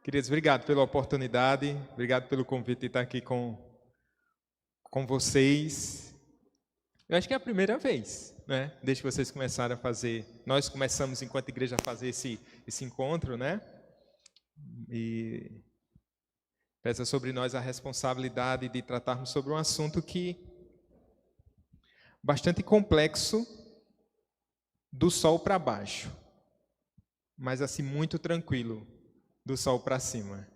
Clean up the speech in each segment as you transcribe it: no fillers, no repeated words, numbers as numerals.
Queridos, obrigado pela oportunidade, obrigado pelo convite de estar aqui com vocês. Eu acho que é a primeira vez, né? Desde que vocês começaram a fazer, nós começamos enquanto igreja a fazer esse encontro, né? E pesa sobre nós a responsabilidade de tratarmos sobre um assunto que bastante complexo, do sol para baixo, mas assim muito tranquilo, do sol para cima.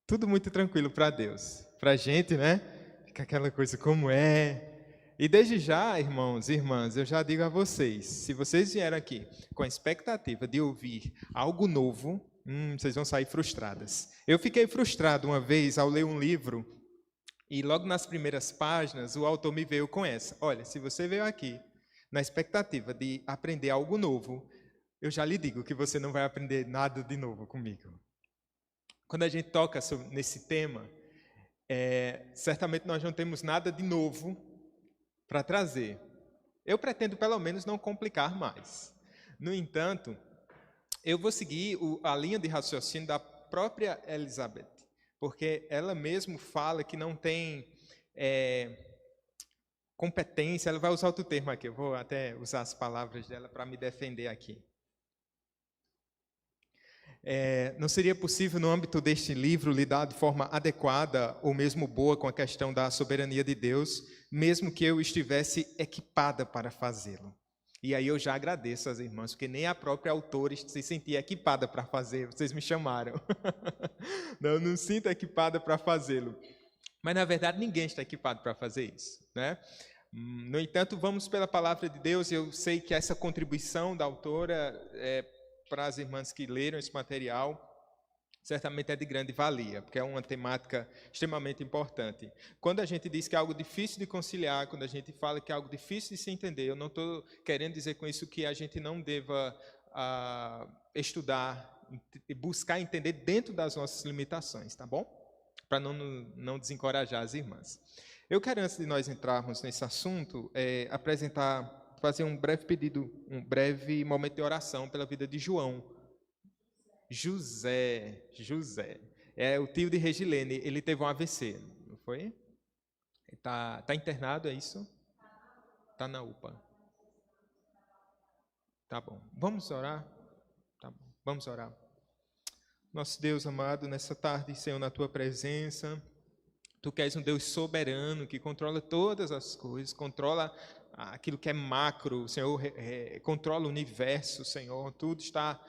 Tudo muito tranquilo para Deus. Para a gente, né? Fica aquela coisa como é. E desde já, irmãos e irmãs, eu já digo a vocês, se vocês vieram aqui com a expectativa de ouvir algo novo, vocês vão sair frustradas. Eu fiquei frustrado uma vez ao ler um livro e logo nas primeiras páginas o autor me veio com essa. Olha, se você veio aqui na expectativa de aprender algo novo, eu já lhe digo que você não vai aprender nada de novo comigo. Quando a gente toca nesse tema, certamente nós não temos nada de novo para trazer. Eu pretendo, pelo menos, não complicar mais. No entanto, eu vou seguir a linha de raciocínio da própria Elizabeth, porque ela mesmo fala que não tem competência, ela vai usar outro termo aqui, eu vou até usar as palavras dela para me defender aqui. Não seria possível, no âmbito deste livro, lidar de forma adequada ou mesmo boa com a questão da soberania de Deus, mesmo que eu estivesse equipada para fazê-lo. E aí eu já agradeço às irmãs, porque nem a própria autora se sentia equipada para fazer, vocês me chamaram. Não sinto equipada para fazê-lo. Mas, na verdade, ninguém está equipado para fazer isso, né? No entanto, vamos pela palavra de Deus. Eu sei que essa contribuição da autora para as irmãs que leram esse material, certamente é de grande valia, porque é uma temática extremamente importante. Quando a gente diz que é algo difícil de conciliar, quando a gente fala que é algo difícil de se entender, eu não estou querendo dizer com isso que a gente não deva estudar e buscar entender dentro das nossas limitações, tá bom? Para não desencorajar as irmãs. Eu quero, antes de nós entrarmos nesse assunto, fazer um breve pedido, um breve momento de oração pela vida de João. José. É o tio de Regilene, ele teve um AVC, não foi? Tá internado, é isso? Tá na UPA. Tá bom. Vamos orar? Tá bom. Vamos orar. Nosso Deus amado, nessa tarde, Senhor, na Tua presença, Tu que és um Deus soberano, que controla todas as coisas, controla aquilo que é macro, Senhor, controla o universo, Senhor, tudo está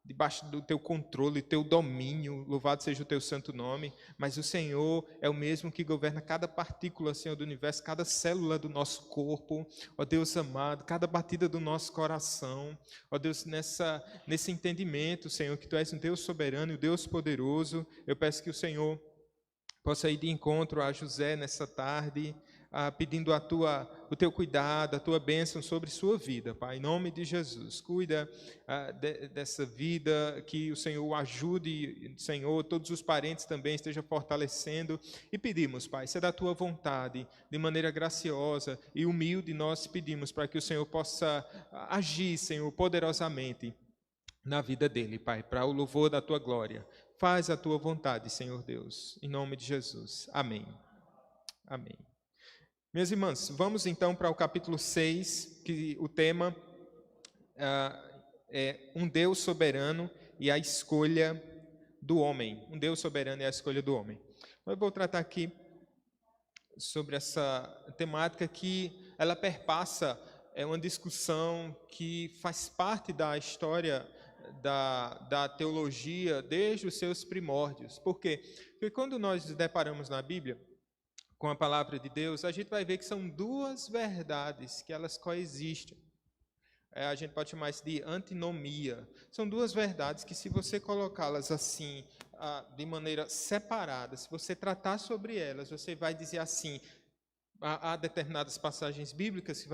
debaixo do Teu controle, Teu domínio, louvado seja o Teu santo nome, mas o Senhor é o mesmo que governa cada partícula, Senhor, do universo, cada célula do nosso corpo, ó Deus amado, cada batida do nosso coração, ó Deus, nesse entendimento, Senhor, que Tu és um Deus soberano e um Deus poderoso, eu peço que o Senhor possa ir de encontro a José nessa tarde, pedindo o teu cuidado, a tua bênção sobre sua vida, Pai, em nome de Jesus. Cuida dessa vida, que o Senhor ajude, Senhor, todos os parentes também estejam fortalecendo. E pedimos, Pai, se é da tua vontade, de maneira graciosa e humilde, nós pedimos para que o Senhor possa agir, Senhor, poderosamente na vida dele, Pai, para o louvor da tua glória. Faz a tua vontade, Senhor Deus, em nome de Jesus. Amém. Amém. Minhas irmãs, vamos então para o capítulo 6, que o tema é um Deus soberano e a escolha do homem. Um Deus soberano e a escolha do homem. Eu vou tratar aqui sobre essa temática que ela perpassa uma discussão que faz parte da história da teologia desde os seus primórdios. Por quê? Porque quando nós nos deparamos na Bíblia com a palavra de Deus, a gente vai ver que são duas verdades que elas coexistem. A gente pode chamar isso de antinomia. São duas verdades que, se você colocá-las assim, de maneira separada, se você tratar sobre elas, você vai dizer assim: há determinadas passagens bíblicas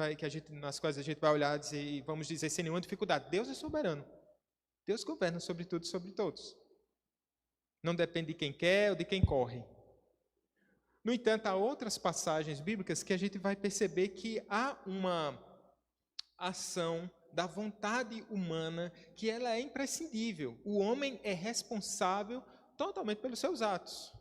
nas quais a gente vai olhar e vamos dizer sem nenhuma dificuldade: Deus é soberano. Deus governa sobre tudo e sobre todos. Não depende de quem quer ou de quem corre. No entanto, há outras passagens bíblicas que a gente vai perceber que há uma ação da vontade humana que ela é imprescindível. O homem é responsável totalmente pelos seus atos.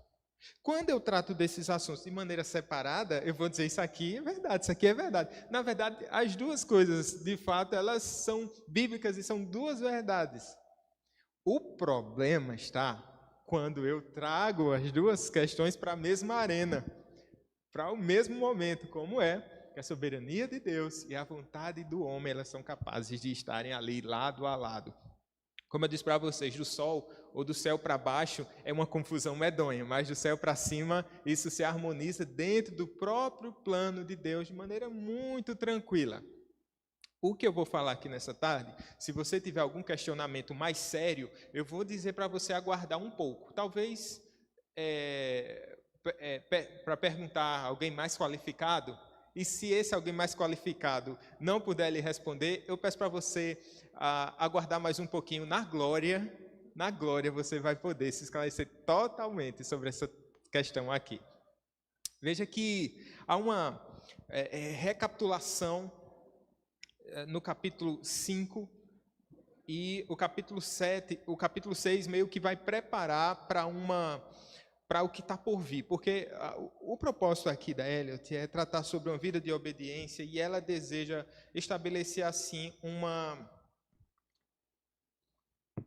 Quando eu trato desses assuntos de maneira separada, eu vou dizer isso aqui é verdade, isso aqui é verdade. Na verdade, as duas coisas, de fato, elas são bíblicas e são duas verdades. O problema está quando eu trago as duas questões para a mesma arena, para o mesmo momento, como é que a soberania de Deus e a vontade do homem, elas são capazes de estarem ali, lado a lado. Como eu disse para vocês, do sol ou do céu para baixo é uma confusão medonha, mas do céu para cima isso se harmoniza dentro do próprio plano de Deus de maneira muito tranquila. O que eu vou falar aqui nessa tarde, se você tiver algum questionamento mais sério, eu vou dizer para você aguardar um pouco. Talvez para perguntar a alguém mais qualificado, e se esse alguém mais qualificado não puder lhe responder, eu peço para você aguardar mais um pouquinho na glória você vai poder se esclarecer totalmente sobre essa questão aqui. Veja que há uma recapitulação no capítulo 5 e o capítulo 7, o capítulo 6 meio que vai preparar para o que está por vir, porque o propósito aqui da Elliot é tratar sobre uma vida de obediência e ela deseja estabelecer assim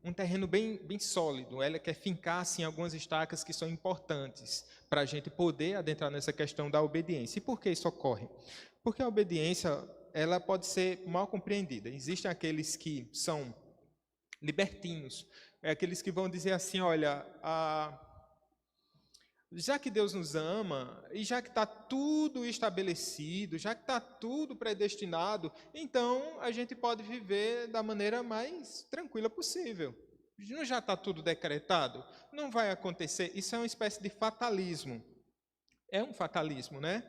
um terreno bem sólido. Ela quer fincar assim, algumas estacas que são importantes para a gente poder adentrar nessa questão da obediência. E por que isso ocorre? Porque a obediência ela pode ser mal compreendida. Existem aqueles que são libertinos, aqueles que vão dizer assim, olha, já que Deus nos ama, e já que está tudo estabelecido, já que está tudo predestinado, então a gente pode viver da maneira mais tranquila possível. Não já está tudo decretado? Não vai acontecer. Isso é uma espécie de fatalismo. É um fatalismo, né?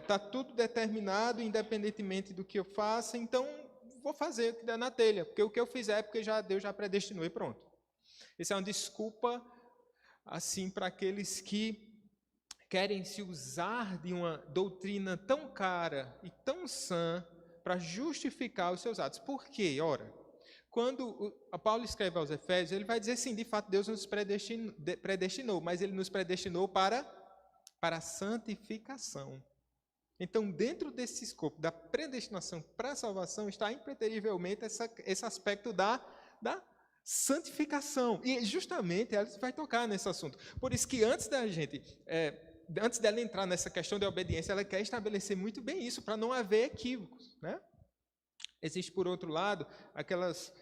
Está tudo determinado, independentemente do que eu faça, então vou fazer o que der na telha, porque o que eu fizer é porque Deus já predestinou e pronto. Isso é uma desculpa assim para aqueles que querem se usar de uma doutrina tão cara e tão sã para justificar os seus atos. Por quê? Ora, quando Paulo escreve aos Efésios, ele vai dizer sim, de fato Deus nos predestinou, mas ele nos predestinou para a santificação. Então, dentro desse escopo da predestinação para a salvação, está impreterivelmente esse aspecto da santificação. E justamente ela vai tocar nesse assunto. Por isso que antes dela entrar nessa questão de obediência, ela quer estabelecer muito bem isso, para não haver equívocos, né? Existe, por outro lado, aquelas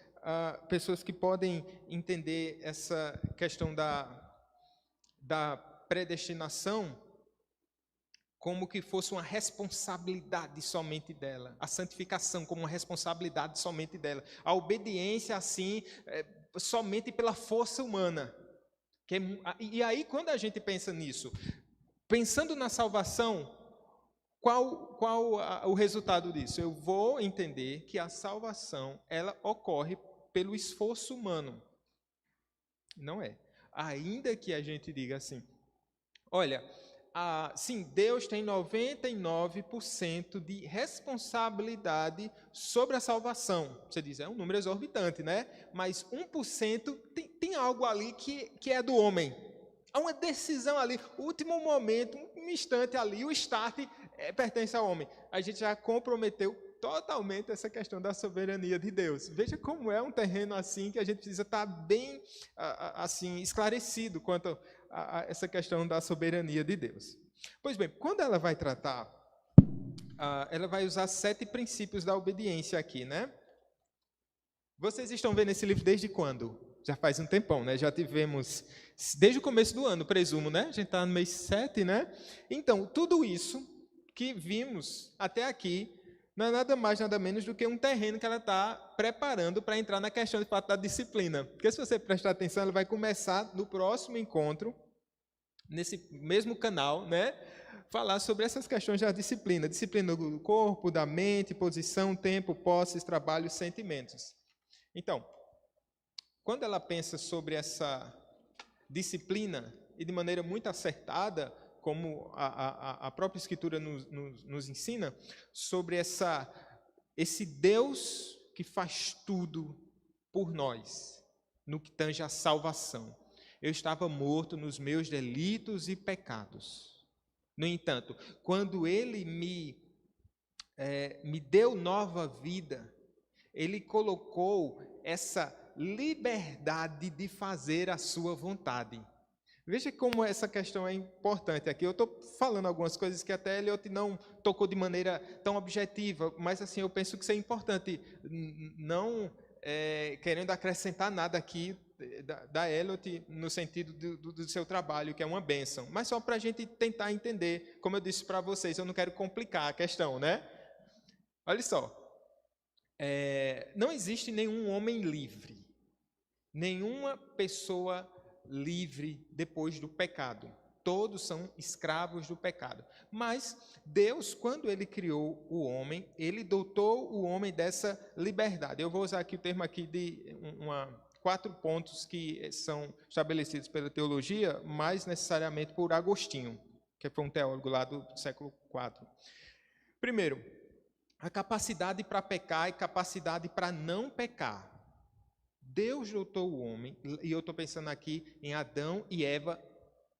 pessoas que podem entender essa questão da predestinação como que fosse uma responsabilidade somente dela, a santificação como uma responsabilidade somente dela, a obediência assim, somente pela força humana. E aí, quando a gente pensa nisso, pensando na salvação, qual o resultado disso? Eu vou entender que a salvação, ela ocorre pelo esforço humano. Não é. Ainda que a gente diga assim, olha, sim, Deus tem 99% de responsabilidade sobre a salvação. Você diz, é um número exorbitante, né? Mas 1% tem algo ali que é do homem. Há uma decisão ali, último momento, um instante ali, o start pertence ao homem. A gente já comprometeu totalmente essa questão da soberania de Deus. Veja como é um terreno assim que a gente precisa estar bem assim esclarecido quanto a essa questão da soberania de Deus. Pois bem, quando ela vai tratar, ela vai usar 7 princípios da obediência aqui, né? Vocês estão vendo esse livro desde quando? Já faz um tempão, né? Já tivemos, desde o começo do ano, presumo, né? A gente está no mês 7, né? Então, tudo isso que vimos até aqui não é nada mais, nada menos do que um terreno que ela está preparando para entrar na questão de fato da disciplina. Porque se você prestar atenção, ela vai começar no próximo encontro, nesse mesmo canal, né? Falar sobre essas questões da disciplina. Disciplina do corpo, da mente, posição, tempo, posses, trabalho, sentimentos. Então, quando ela pensa sobre essa disciplina, e de maneira muito acertada, como a própria Escritura nos ensina, sobre esse Deus que faz tudo por nós, no que tange a salvação. Eu estava morto nos meus delitos e pecados. No entanto, quando ele me deu nova vida, ele colocou essa liberdade de fazer a sua vontade. Veja como essa questão é importante aqui. Eu estou falando algumas coisas que até Eliot não tocou de maneira tão objetiva, mas assim, eu penso que isso é importante, não querendo acrescentar nada aqui da Eliot no sentido do seu trabalho, que é uma bênção, mas só para a gente tentar entender, como eu disse para vocês, eu não quero complicar a questão, né? Olha só, não existe nenhum homem livre, nenhuma pessoa livre depois do pecado. Todos são escravos do pecado. Mas Deus, quando ele criou o homem, ele dotou o homem dessa liberdade. Eu vou usar aqui o termo aqui de 4 pontos que são estabelecidos pela teologia, mais necessariamente por Agostinho, que foi um teólogo lá do século IV. Primeiro, a capacidade para pecar e capacidade para não pecar. Deus dotou o homem, e eu estou pensando aqui em Adão e Eva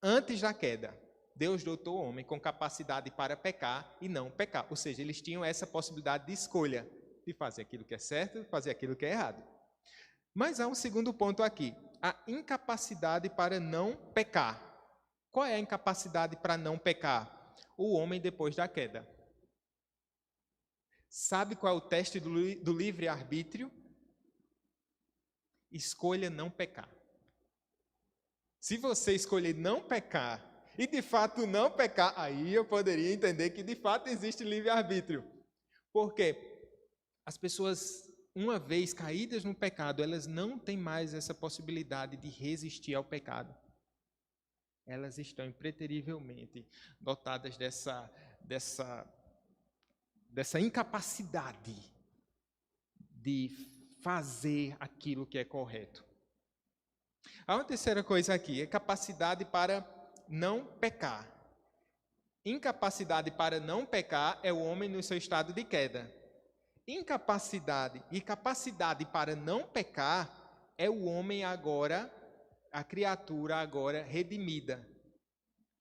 antes da queda. Deus dotou o homem com capacidade para pecar e não pecar. Ou seja, eles tinham essa possibilidade de escolha, de fazer aquilo que é certo e fazer aquilo que é errado. Mas há um segundo ponto aqui, a incapacidade para não pecar. Qual é a incapacidade para não pecar? O homem depois da queda. Sabe qual é o teste do livre-arbítrio? Escolha não pecar. Se você escolher não pecar, e de fato não pecar, aí eu poderia entender que de fato existe livre-arbítrio. Porque as pessoas, uma vez caídas no pecado, elas não têm mais essa possibilidade de resistir ao pecado. Elas estão impreterivelmente dotadas dessa incapacidade de fazer aquilo que é correto. Há uma terceira coisa aqui, é capacidade para não pecar. Incapacidade para não pecar é o homem no seu estado de queda. Incapacidade e capacidade para não pecar é o homem agora, a criatura agora redimida.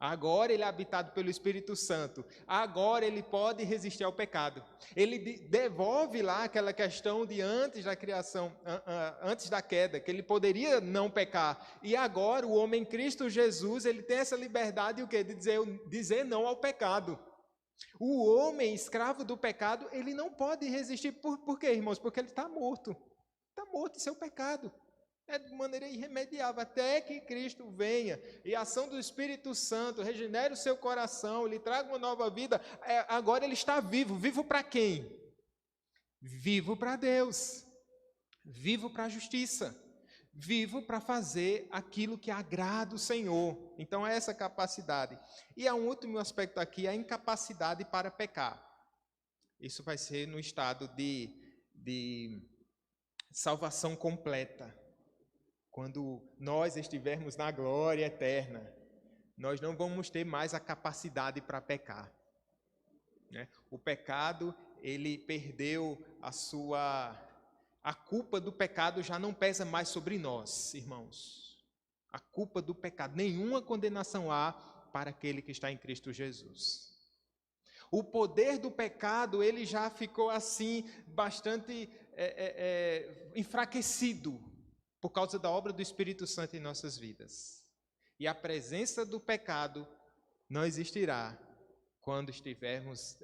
Agora ele é habitado pelo Espírito Santo. Agora ele pode resistir ao pecado. Ele devolve lá aquela questão de antes da criação, antes da queda, que ele poderia não pecar. E agora o homem em Cristo Jesus, ele tem essa liberdade o quê? De dizer não ao pecado. O homem escravo do pecado, ele não pode resistir. Por quê, irmãos? Porque ele está morto. Está morto em seu pecado. É de maneira irremediável, até que Cristo venha e a ação do Espírito Santo regenere o seu coração, lhe traga uma nova vida. Agora ele está vivo. Vivo para quem? Vivo para Deus. Vivo para a justiça. Vivo para fazer aquilo que agrada o Senhor. Então é essa capacidade. E há um último aspecto aqui, a incapacidade para pecar. Isso vai ser no estado de salvação completa. Quando nós estivermos na glória eterna, nós não vamos ter mais a capacidade para pecar. Né? O pecado, ele perdeu a culpa do pecado já não pesa mais sobre nós, irmãos. A culpa do pecado, nenhuma condenação há para aquele que está em Cristo Jesus. O poder do pecado, ele já ficou assim, bastante enfraquecido, por causa da obra do Espírito Santo em nossas vidas. E a presença do pecado não existirá quando estivermos,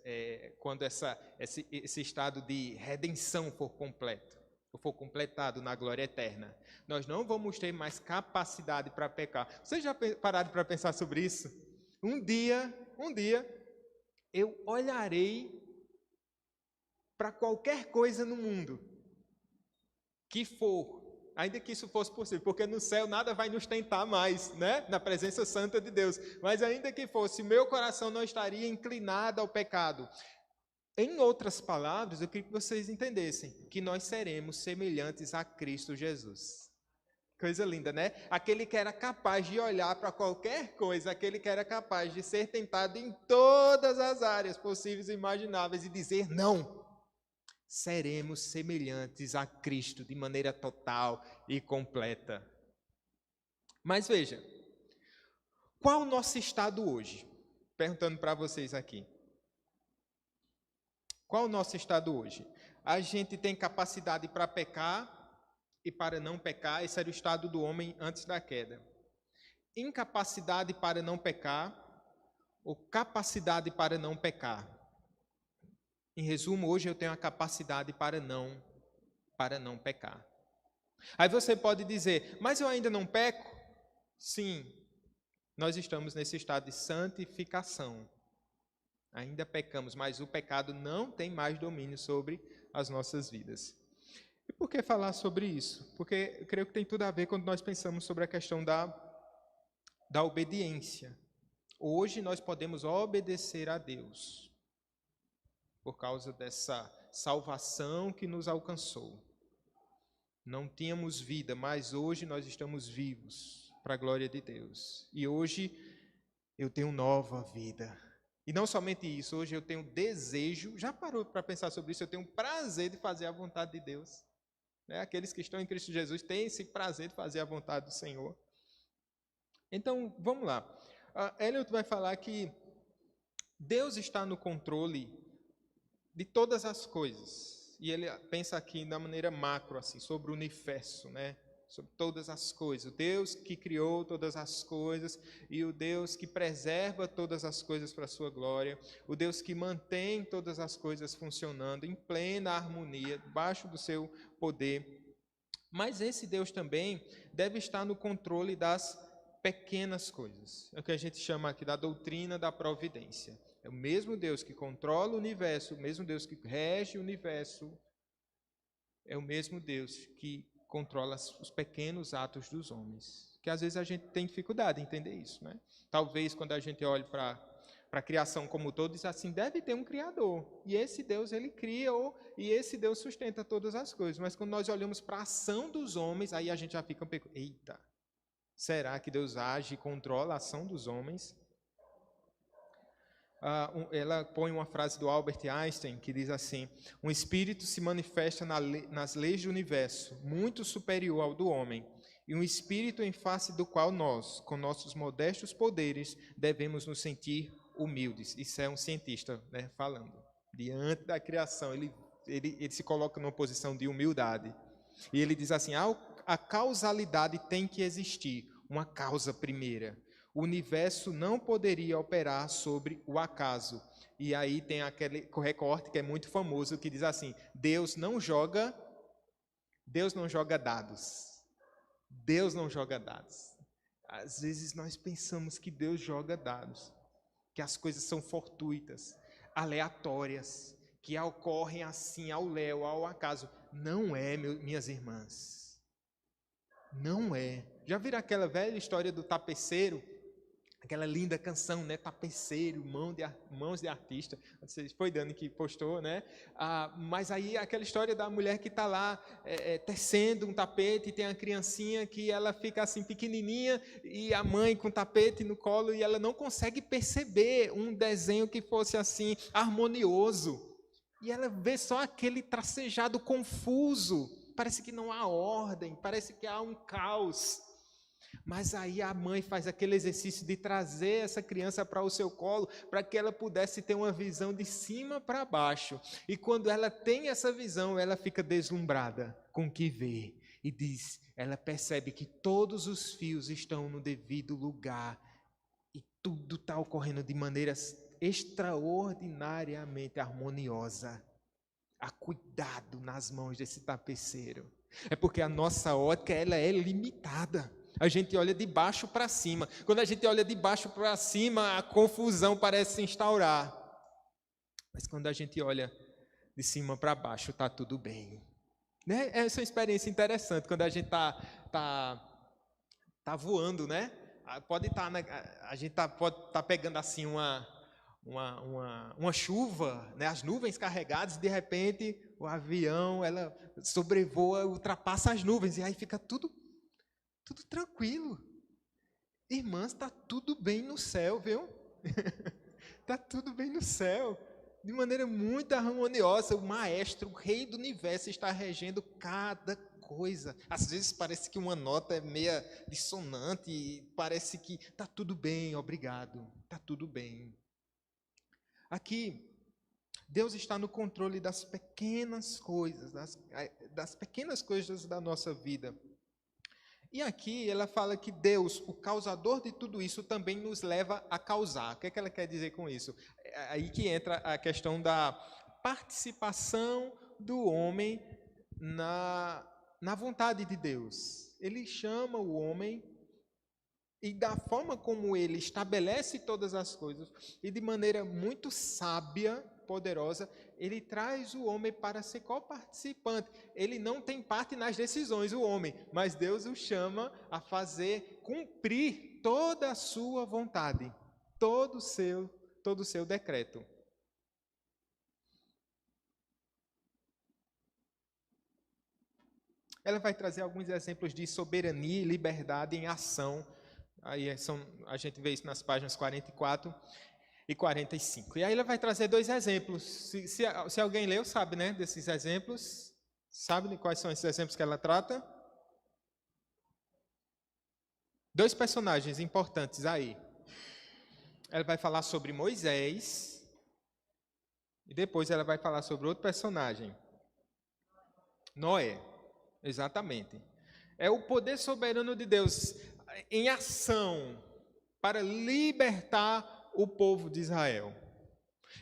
quando esse estado de redenção for completo, ou for completado na glória eterna. Nós não vamos ter mais capacidade para pecar. Vocês já pararam para pensar sobre isso? Um dia, eu olharei para qualquer coisa no mundo que for, ainda que isso fosse possível, porque no céu nada vai nos tentar mais, né? Na presença santa de Deus. Mas ainda que fosse, meu coração não estaria inclinado ao pecado. Em outras palavras, eu queria que vocês entendessem que nós seremos semelhantes a Cristo Jesus. Coisa linda, né? Aquele que era capaz de olhar para qualquer coisa, aquele que era capaz de ser tentado em todas as áreas possíveis e imagináveis e dizer não. Seremos semelhantes a Cristo de maneira total e completa. Mas veja, qual o nosso estado hoje? Perguntando para vocês aqui. Qual o nosso estado hoje? A gente tem capacidade para pecar e para não pecar. Esse era o estado do homem antes da queda. Incapacidade para não pecar ou capacidade para não pecar? Em resumo, hoje eu tenho a capacidade para não pecar. Aí você pode dizer, mas eu ainda não peco? Sim, nós estamos nesse estado de santificação. Ainda pecamos, mas o pecado não tem mais domínio sobre as nossas vidas. E por que falar sobre isso? Porque eu creio que tem tudo a ver quando nós pensamos sobre a questão da obediência. Hoje nós podemos obedecer a Deus por causa dessa salvação que nos alcançou. Não tínhamos vida, mas hoje nós estamos vivos para a glória de Deus. E hoje eu tenho nova vida. E não somente isso, hoje eu tenho desejo, já parou para pensar sobre isso, eu tenho prazer de fazer a vontade de Deus. Aqueles que estão em Cristo Jesus têm esse prazer de fazer a vontade do Senhor. Então, vamos lá. Eliot vai falar que Deus está no controle de todas as coisas. E ele pensa aqui da maneira macro, assim, sobre o universo, né? Sobre todas as coisas. O Deus que criou todas as coisas e o Deus que preserva todas as coisas para a sua glória. O Deus que mantém todas as coisas funcionando em plena harmonia, debaixo do seu poder. Mas esse Deus também deve estar no controle das pequenas coisas. É o que a gente chama aqui da doutrina da providência. É o mesmo Deus que controla o universo, o mesmo Deus que rege o universo, é o mesmo Deus que controla os pequenos atos dos homens. Que às vezes a gente tem dificuldade em entender isso, né? Talvez quando a gente olhe para a criação como um todo, diz assim, deve ter um Criador. E esse Deus, ele cria, e esse Deus sustenta todas as coisas. Mas quando nós olhamos para a ação dos homens, aí a gente já fica um pouco, eita, será que Deus age e controla a ação dos homens? Ela põe uma frase do Albert Einstein que diz assim: um espírito se manifesta nas leis do universo, muito superior ao do homem, e um espírito em face do qual nós, com nossos modestos poderes, devemos nos sentir humildes. Isso é um cientista, né, falando. Diante da criação, ele se coloca numa posição de humildade. E ele diz assim: a causalidade tem que existir, uma causa primeira. O universo não poderia operar sobre o acaso. E aí tem aquele recorte que é muito famoso, que diz assim, Deus não joga dados. Deus não joga dados. Às vezes nós pensamos que Deus joga dados, que as coisas são fortuitas, aleatórias, que ocorrem assim ao léu, ao acaso. Não é, minhas irmãs. Não é. Já viram aquela velha história do tapeceiro? Aquela linda canção, né? Tapeceiro, mãos de artista. Foi Dani que postou, né? Mas aí aquela história da mulher que está lá tecendo um tapete e tem a criancinha que ela fica assim pequenininha e a mãe com o tapete no colo e ela não consegue perceber um desenho que fosse assim harmonioso. E ela vê só aquele tracejado confuso. Parece que não há ordem, parece que há um caos. Mas aí a mãe faz aquele exercício de trazer essa criança para o seu colo, para que ela pudesse ter uma visão de cima para baixo. E quando ela tem essa visão, ela fica deslumbrada com o que vê. E ela percebe que todos os fios estão no devido lugar. E tudo está ocorrendo de maneira extraordinariamente harmoniosa. Há cuidado nas mãos desse tapeceiro. É porque a nossa ótica ela é limitada. A gente olha de baixo para cima. Quando a gente olha de baixo para cima, a confusão parece se instaurar. Mas quando a gente olha de cima para baixo, está tudo bem. Né? Essa é uma experiência interessante, quando a gente tá voando, né? Pode estar, a gente pode estar pegando assim uma chuva, né? As nuvens carregadas, e de repente o avião ela sobrevoa, ultrapassa as nuvens, e aí fica tudo tranquilo. Irmãs, está tudo bem no céu, viu? Está tudo bem no céu. De maneira muito harmoniosa, o maestro, o rei do universo está regendo cada coisa. Às vezes parece que uma nota é meia dissonante, e parece que está tudo bem, obrigado, está tudo bem. Aqui, Deus está no controle das pequenas coisas, das pequenas coisas da nossa vida. E aqui ela fala que Deus, o causador de tudo isso, também nos leva a causar. O que é que ela quer dizer com isso? É aí que entra a questão da participação do homem na vontade de Deus. Ele chama o homem e da forma como ele estabelece todas as coisas e de maneira muito sábia, poderosa, ele traz o homem para ser coparticipante. Ele não tem parte nas decisões, o homem, mas Deus o chama a fazer cumprir toda a sua vontade, todo o seu decreto. Ela vai trazer alguns exemplos de soberania e liberdade em ação. A gente vê isso nas páginas 44 e 45. E aí ela vai trazer dois exemplos. Se alguém leu, sabe, né, desses exemplos? Sabe de quais são esses exemplos que ela trata? Dois personagens importantes aí. Ela vai falar sobre Moisés e depois ela vai falar sobre outro personagem. Noé, exatamente. É o poder soberano de Deus em ação para libertar o povo de Israel.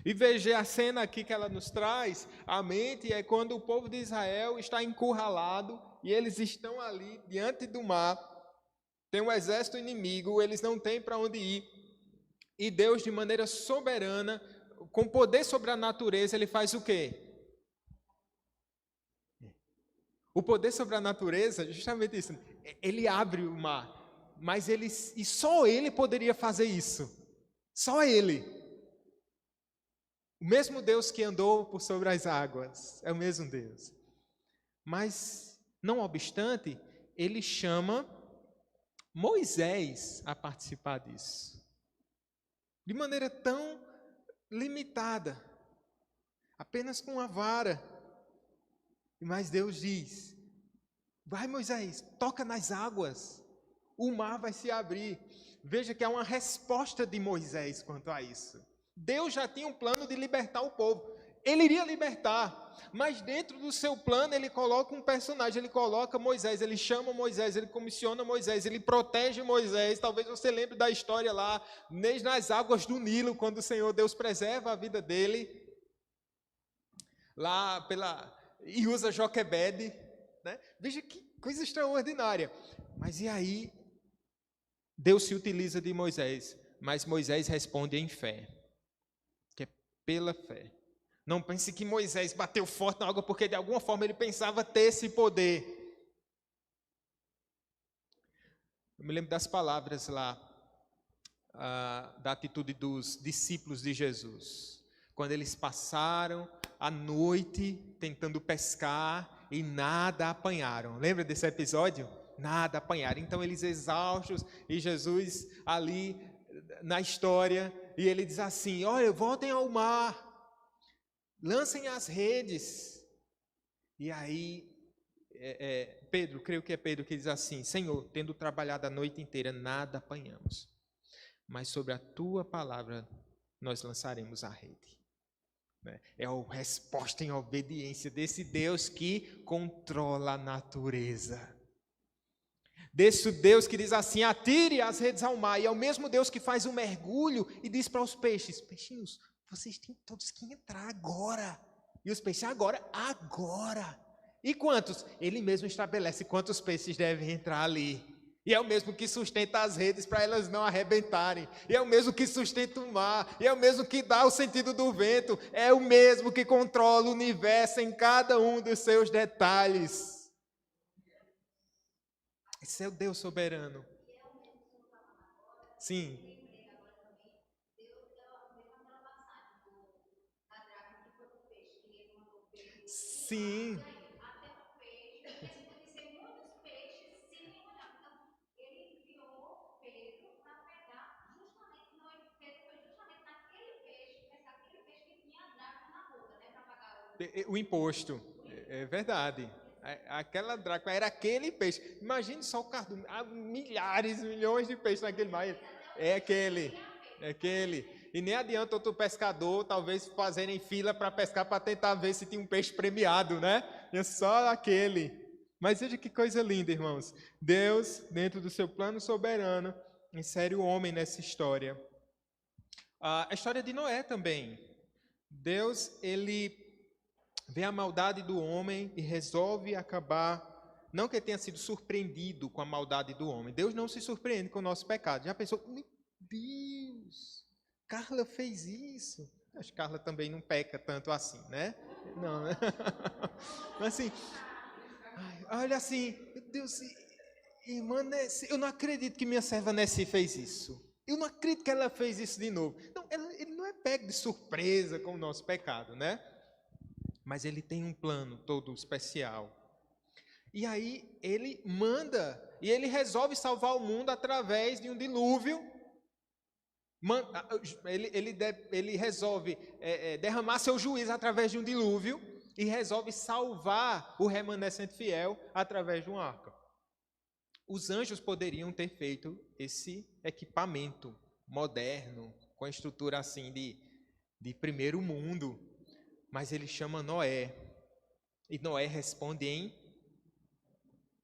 E veja a cena aqui que ela nos traz, a mente é quando o povo de Israel está encurralado e eles estão ali diante do mar, tem um exército inimigo, eles não têm para onde ir, e Deus de maneira soberana, com poder sobre a natureza, ele faz o quê? O poder sobre a natureza, justamente isso, ele abre o mar, mas e só ele poderia fazer isso, só ele. O mesmo Deus que andou por sobre as águas, é o mesmo Deus. Mas, não obstante, ele chama Moisés a participar disso. De maneira tão limitada, apenas com uma vara. Mas Deus diz, vai Moisés, toca nas águas, o mar vai se abrir. Veja que há uma resposta de Moisés quanto a isso. Deus já tinha um plano de libertar o povo. Ele iria libertar, mas dentro do seu plano ele coloca um personagem, ele coloca Moisés, ele chama Moisés, ele comissiona Moisés, ele protege Moisés. Talvez você lembre da história lá, nas águas do Nilo, quando o Senhor Deus preserva a vida dele, lá e usa Joquebede, né? Veja que coisa extraordinária. Mas e aí, Deus se utiliza de Moisés, mas Moisés responde em fé, que é pela fé. Não pense que Moisés bateu forte na água porque de alguma forma ele pensava ter esse poder. Eu me lembro das palavras lá, da atitude dos discípulos de Jesus. Quando eles passaram a noite tentando pescar e nada apanharam. Lembra desse episódio? Nada apanharam. Então eles exaustos e Jesus ali na história e ele diz assim, olha, voltem ao mar. Lancem as redes. E aí, Pedro, creio que é Pedro que diz assim, Senhor, tendo trabalhado a noite inteira, nada apanhamos. Mas sobre a tua palavra, nós lançaremos a rede. É a resposta em obediência desse Deus que controla a natureza. Desse Deus que diz assim, atire as redes ao mar. E é o mesmo Deus que faz um mergulho e diz para os peixes, peixinhos, vocês têm todos que entrar agora. E os peixes, agora. E quantos? Ele mesmo estabelece quantos peixes devem entrar ali. E é o mesmo que sustenta as redes para elas não arrebentarem. E é o mesmo que sustenta o mar. E é o mesmo que dá o sentido do vento. É o mesmo que controla o universo em cada um dos seus detalhes. Esse é o Deus soberano. Sim. Sim. O imposto, é verdade. Aquela dracma era aquele peixe. Imagine só o cardume, há milhares, milhões de peixes naquele mar. É aquele. E nem adianta outro pescador, talvez, fazerem fila para pescar, para tentar ver se tinha um peixe premiado, né? É só aquele. Mas veja que coisa linda, irmãos. Deus, dentro do seu plano soberano, insere o homem nessa história. A história de Noé também. Deus, ele vê a maldade do homem e resolve acabar, não que ele tenha sido surpreendido com a maldade do homem. Deus não se surpreende com o nosso pecado. Já pensou, meu Deus, Carla fez isso. Acho que Carla também não peca tanto assim, né? Não, né? Mas assim, olha assim, meu Deus, irmã Nessi, eu não acredito que minha serva Nessi fez isso. Eu não acredito que ela fez isso de novo. Não, ele não é pego de surpresa com o nosso pecado, né? Mas ele tem um plano todo especial. E aí ele manda, e ele resolve salvar o mundo através de um dilúvio. Ele resolve derramar seu juízo através de um dilúvio e resolve salvar o remanescente fiel através de uma arca. Os anjos poderiam ter feito esse equipamento moderno, com a estrutura assim de primeiro mundo, mas ele chama Noé, e Noé responde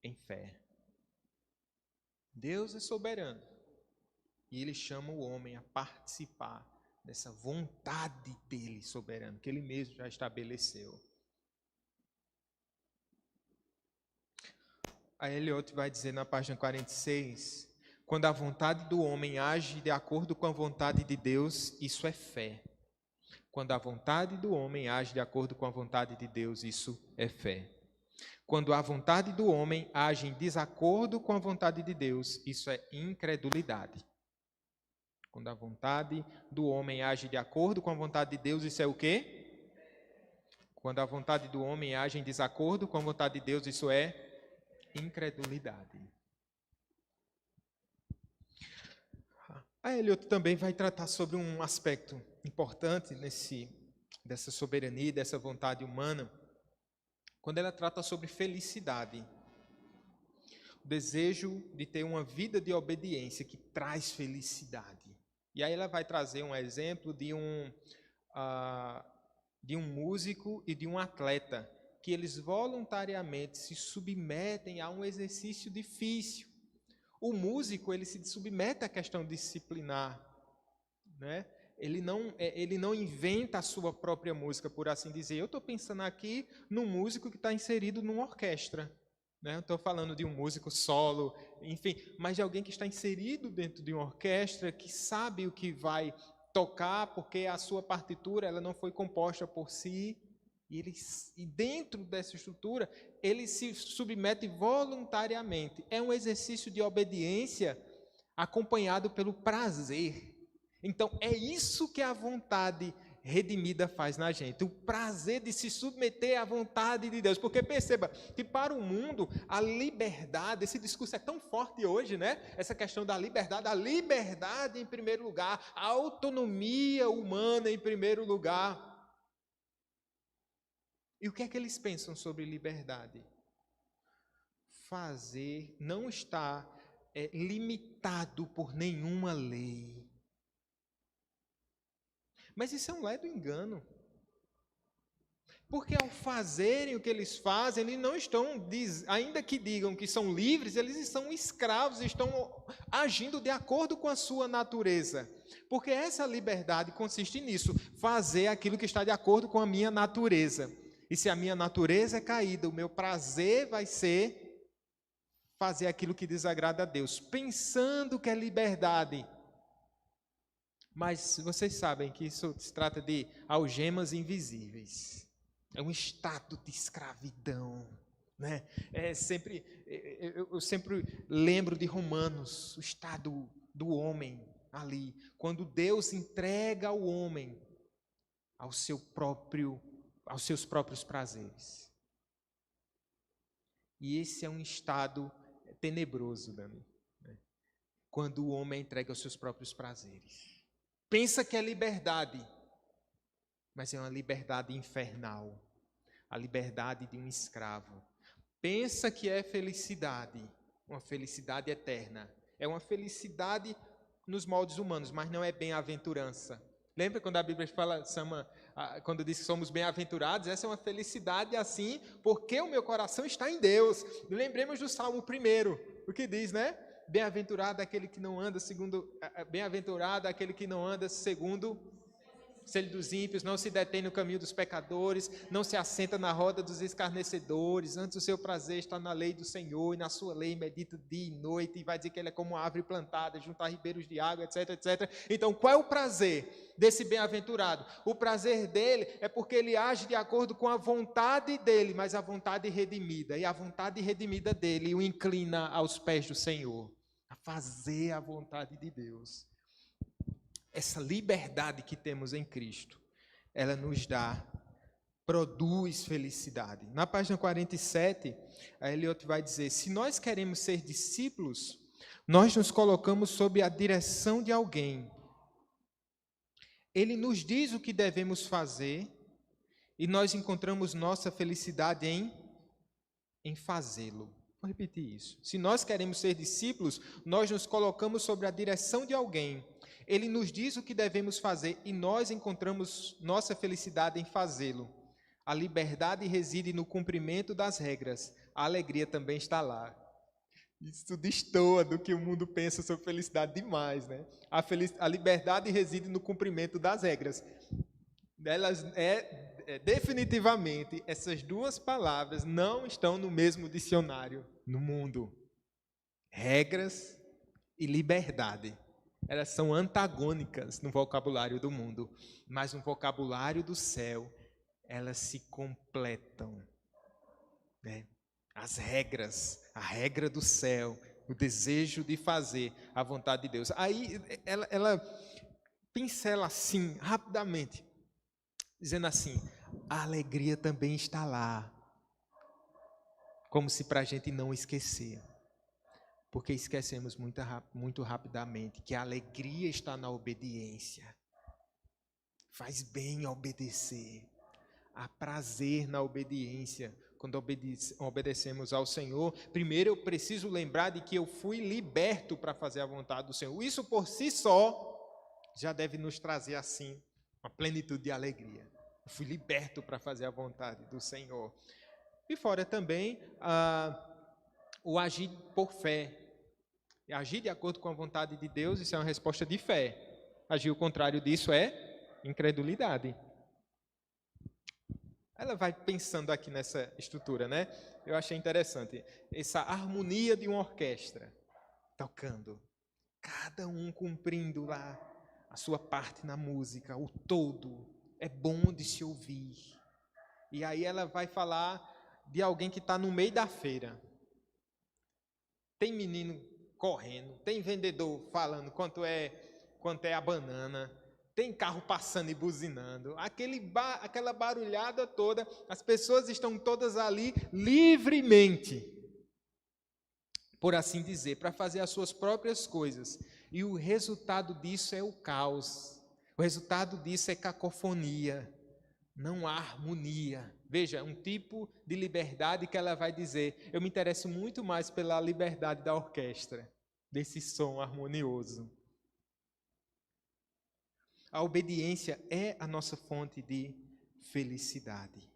em fé. Deus é soberano, e ele chama o homem a participar dessa vontade dele soberana, que ele mesmo já estabeleceu. A Eliot vai dizer na página 46, quando a vontade do homem age de acordo com a vontade de Deus, isso é fé. Quando a vontade do homem age de acordo com a vontade de Deus, isso é fé. Quando a vontade do homem age em desacordo com a vontade de Deus, isso é incredulidade. Quando a vontade do homem age de acordo com a vontade de Deus, isso é o quê? Quando a vontade do homem age em desacordo com a vontade de Deus, isso é incredulidade. A Eliot também vai tratar sobre um aspecto importante dessa soberania, dessa vontade humana, quando ela trata sobre felicidade. O desejo de ter uma vida de obediência que traz felicidade. E aí ela vai trazer um exemplo de um músico e de um atleta, que eles voluntariamente se submetem a um exercício difícil. O músico, ele se submete à questão disciplinar, né? Ele não inventa a sua própria música, por assim dizer. Eu estou pensando aqui num músico que está inserido numa orquestra, né? Eu estou falando de um músico solo, enfim, mas de alguém que está inserido dentro de uma orquestra, que sabe o que vai tocar, porque a sua partitura ela não foi composta por si, e dentro dessa estrutura, ele se submete voluntariamente. É um exercício de obediência acompanhado pelo prazer. Então, é isso que a vontade redimida faz na gente, o prazer de se submeter à vontade de Deus. Porque perceba que para o mundo, a liberdade, esse discurso é tão forte hoje, né? Essa questão da liberdade, a liberdade em primeiro lugar, a autonomia humana em primeiro lugar. E o que é que eles pensam sobre liberdade? Fazer não está limitado por nenhuma lei. Mas isso é um ledo engano. Porque ao fazerem o que eles fazem, eles não estão, ainda que digam que são livres, eles estão escravos, estão agindo de acordo com a sua natureza. Porque essa liberdade consiste nisso, fazer aquilo que está de acordo com a minha natureza. E se a minha natureza é caída, o meu prazer vai ser fazer aquilo que desagrada a Deus, pensando que é liberdade. Mas vocês sabem que isso se trata de algemas invisíveis. É um estado de escravidão, né? Eu sempre lembro de Romanos, o estado do homem ali, quando Deus entrega ao homem aos seus próprios prazeres. E esse é um estado tenebroso, Dani, né? Quando o homem entrega aos seus próprios prazeres. Pensa que é liberdade, mas é uma liberdade infernal, a liberdade de um escravo. pensa que é felicidade, uma felicidade eterna. É uma felicidade nos moldes humanos, mas não é bem-aventurança. Lembra quando a Bíblia fala, quando diz que somos bem-aventurados? Essa é uma felicidade assim, porque o meu coração está em Deus. Lembremos do Salmo 1, o que diz, né? Bem-aventurado aquele que não anda segundo, bem-aventurado aquele que não anda segundo o conselho dos ímpios, não se detém no caminho dos pecadores, não se assenta na roda dos escarnecedores, antes o seu prazer está na lei do Senhor, e na sua lei medita dia e noite, e vai dizer que ele é como uma árvore plantada, junto a ribeiros de água, etc, etc. Então, qual é o prazer desse bem-aventurado? O prazer dele é porque ele age de acordo com a vontade dele, mas a vontade redimida, e a vontade redimida dele o inclina aos pés do Senhor, a fazer a vontade de Deus. Essa liberdade que temos em Cristo, ela nos produz felicidade. Na página 47, a Eliot vai dizer, se nós queremos ser discípulos, nós nos colocamos sob a direção de alguém. Ele nos diz o que devemos fazer e nós encontramos nossa felicidade em fazê-lo. Vou repetir isso. Se nós queremos ser discípulos, nós nos colocamos sob a direção de alguém. Ele nos diz o que devemos fazer e nós encontramos nossa felicidade em fazê-lo. A liberdade reside no cumprimento das regras. A alegria também está lá. Isso destoa do que o mundo pensa sobre felicidade demais, né? A liberdade reside no cumprimento das regras. Elas definitivamente, essas duas palavras não estão no mesmo dicionário no mundo. Regras e liberdade. Elas são antagônicas no vocabulário do mundo, mas no vocabulário do céu, elas se completam. Né? As regras, a regra do céu, o desejo de fazer a vontade de Deus. Aí ela pincela assim, rapidamente, dizendo assim, a alegria também está lá, como se para a gente não esquecer. Porque esquecemos muito rapidamente que a alegria está na obediência. Faz bem obedecer. Há prazer na obediência. Quando obedecemos ao Senhor, primeiro eu preciso lembrar de que eu fui liberto para fazer a vontade do Senhor. Isso por si só já deve nos trazer assim uma plenitude de alegria. Eu fui liberto para fazer a vontade do Senhor. E fora também o agir por fé. Agir de acordo com a vontade de Deus, isso é uma resposta de fé. Agir o contrário disso é incredulidade. Ela vai pensando aqui nessa estrutura, né? Eu achei interessante. Essa harmonia de uma orquestra, tocando. Cada um cumprindo lá a sua parte na música, o todo. É bom de se ouvir. E aí ela vai falar de alguém que está no meio da feira. Tem menino correndo, tem vendedor falando quanto é a banana, tem carro passando e buzinando, aquela barulhada toda, as pessoas estão todas ali livremente, por assim dizer, para fazer as suas próprias coisas, e o resultado disso é o caos, o resultado disso é cacofonia, não há harmonia. Veja, um tipo de liberdade que ela vai dizer, eu me interesso muito mais pela liberdade da orquestra, desse som harmonioso. A obediência é a nossa fonte de felicidade.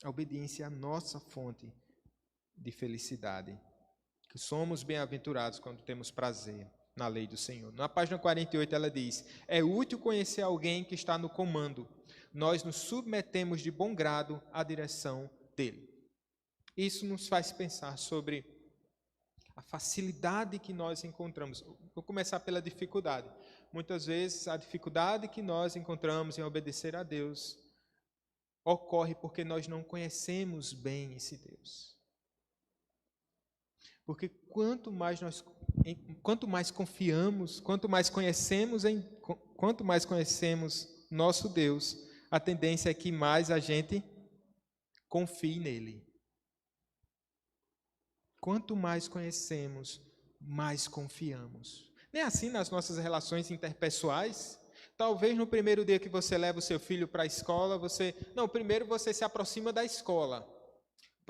A obediência é a nossa fonte de felicidade. Que somos bem-aventurados quando temos prazer na lei do Senhor. Na página 48 ela diz, é útil conhecer alguém que está no comando. Nós nos submetemos de bom grado à direção dele. Isso nos faz pensar sobre a facilidade que nós encontramos. Vou começar pela dificuldade. Muitas vezes a dificuldade que nós encontramos em obedecer a Deus ocorre porque nós não conhecemos bem esse Deus. Porque quanto mais confiamos, quanto mais conhecemos nosso Deus, a tendência é que mais a gente confie nele. Quanto mais conhecemos, mais confiamos. Nem assim nas nossas relações interpessoais? Talvez no primeiro dia que você leva o seu filho para a escola, primeiro você se aproxima da escola.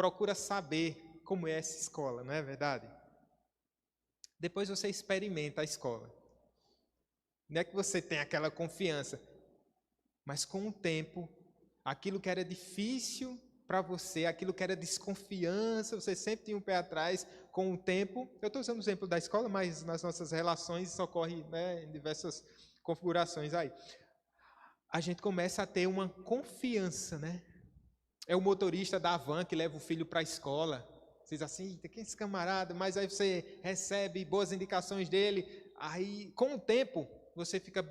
procura saber como é essa escola, não é verdade? Depois você experimenta a escola. Não é que você tem aquela confiança, mas com o tempo, aquilo que era difícil para você, aquilo que era desconfiança, você sempre tinha um pé atrás, com o tempo, eu estou usando o exemplo da escola, mas nas nossas relações isso ocorre, né, em diversas configurações aí. A gente começa a ter uma confiança, né? É o motorista da van que leva o filho para a escola. Você diz assim, quem é esse camarada? Mas aí você recebe boas indicações dele. Aí, com o tempo, você fica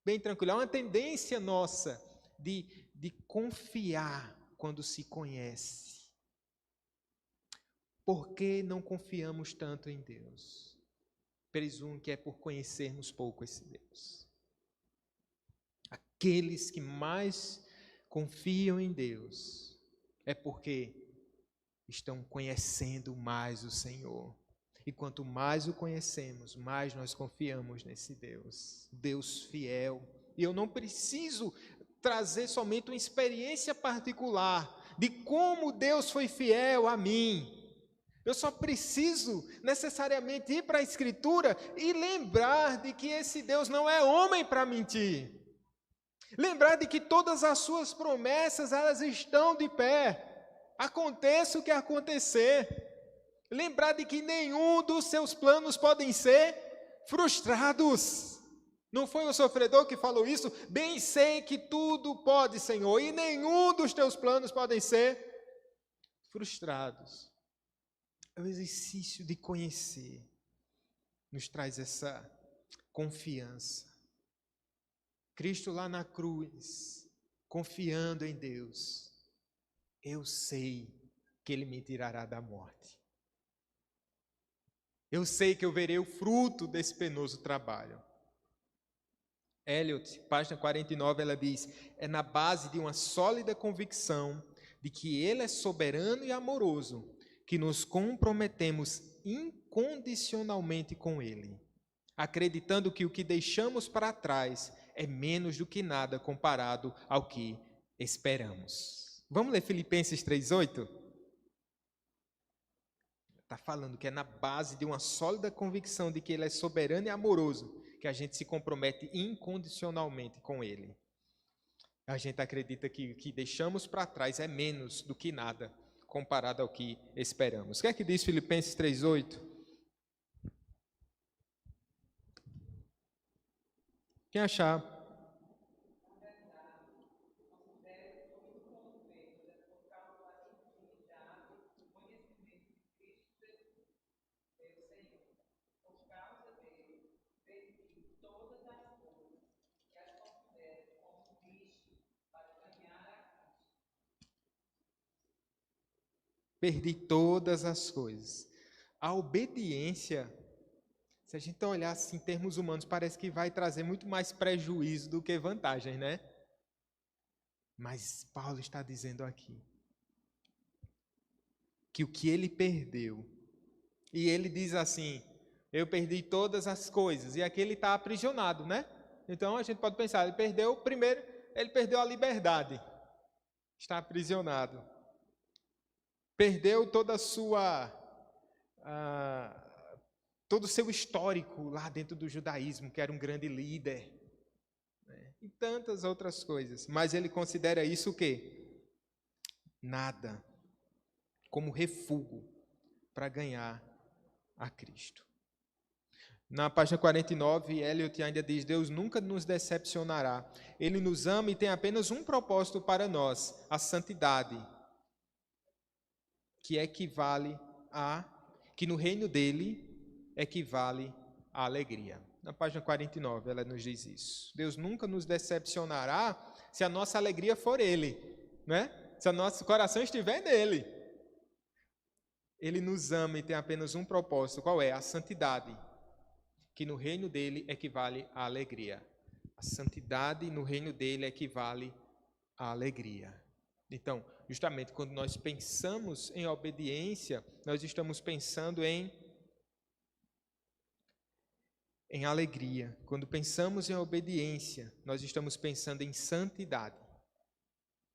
bem tranquilo. É uma tendência nossa de confiar quando se conhece. Por que não confiamos tanto em Deus? Presumo que é por conhecermos pouco esse Deus. Aqueles que mais confiam em Deus é porque estão conhecendo mais o Senhor. E quanto mais o conhecemos, mais nós confiamos nesse Deus. Deus fiel. E eu não preciso trazer somente uma experiência particular de como Deus foi fiel a mim. Eu só preciso necessariamente ir para a Escritura e lembrar de que esse Deus não é homem para mentir. Lembrar de que todas as suas promessas, elas estão de pé. Aconteça o que acontecer. Lembrar de que nenhum dos seus planos podem ser frustrados. Não foi o sofredor que falou isso? Bem sei que tudo pode, Senhor, e nenhum dos teus planos podem ser frustrados. É o exercício de conhecer, nos traz essa confiança. Cristo lá na cruz, confiando em Deus, eu sei que Ele me tirará da morte. Eu sei que eu verei o fruto desse penoso trabalho. Eliot, página 49, ela diz, é na base de uma sólida convicção de que Ele é soberano e amoroso, que nos comprometemos incondicionalmente com Ele, acreditando que o que deixamos para trás é menos do que nada comparado ao que esperamos. Vamos ler Filipenses 3:8? Está falando que é na base de uma sólida convicção de que Ele é soberano e amoroso, que a gente se compromete incondicionalmente com Ele. A gente acredita que o que deixamos para trás é menos do que nada comparado ao que esperamos. O que é que diz Filipenses 3:8? Quem achar? Perdi todas as coisas. A obediência, se a gente olhar assim, em termos humanos, parece que vai trazer muito mais prejuízo do que vantagem, né? Mas Paulo está dizendo aqui que o que ele perdeu, e ele diz assim, eu perdi todas as coisas, e aqui ele está aprisionado, né? Então a gente pode pensar, ele perdeu, primeiro, ele perdeu a liberdade, está aprisionado. Perdeu toda a sua, todo o seu histórico lá dentro do judaísmo, que era um grande líder, né? E tantas outras coisas. Mas ele considera isso o quê? Nada, como refúgio para ganhar a Cristo. Na página 49, Eliot ainda diz, Deus nunca nos decepcionará. Ele nos ama e tem apenas um propósito para nós, a santidade, que no reino dele equivale à alegria. Na página 49, ela nos diz isso. Deus nunca nos decepcionará se a nossa alegria for ele, né? Se o nosso coração estiver nele. Ele nos ama e tem apenas um propósito, qual é? A santidade, que no reino dele equivale à alegria. A santidade no reino dele equivale à alegria. Então, justamente quando nós pensamos em obediência, nós estamos pensando em alegria. Quando pensamos em obediência, nós estamos pensando em santidade.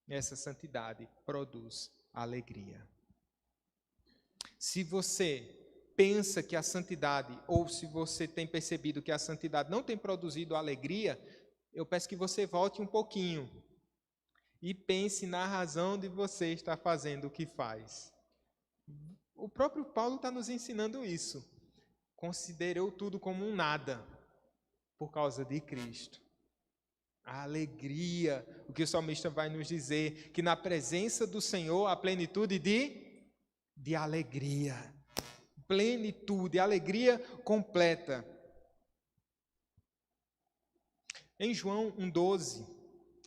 Essa santidade produz alegria. Se você pensa que a santidade, ou se você tem percebido que a santidade não tem produzido alegria, eu peço que você volte um pouquinho e pense na razão de você estar fazendo o que faz. O próprio Paulo está nos ensinando isso. Considerou tudo como um nada por causa de Cristo. A alegria, o que o salmista vai nos dizer, que na presença do Senhor há plenitude de alegria. Plenitude, alegria completa. Em João 1,12,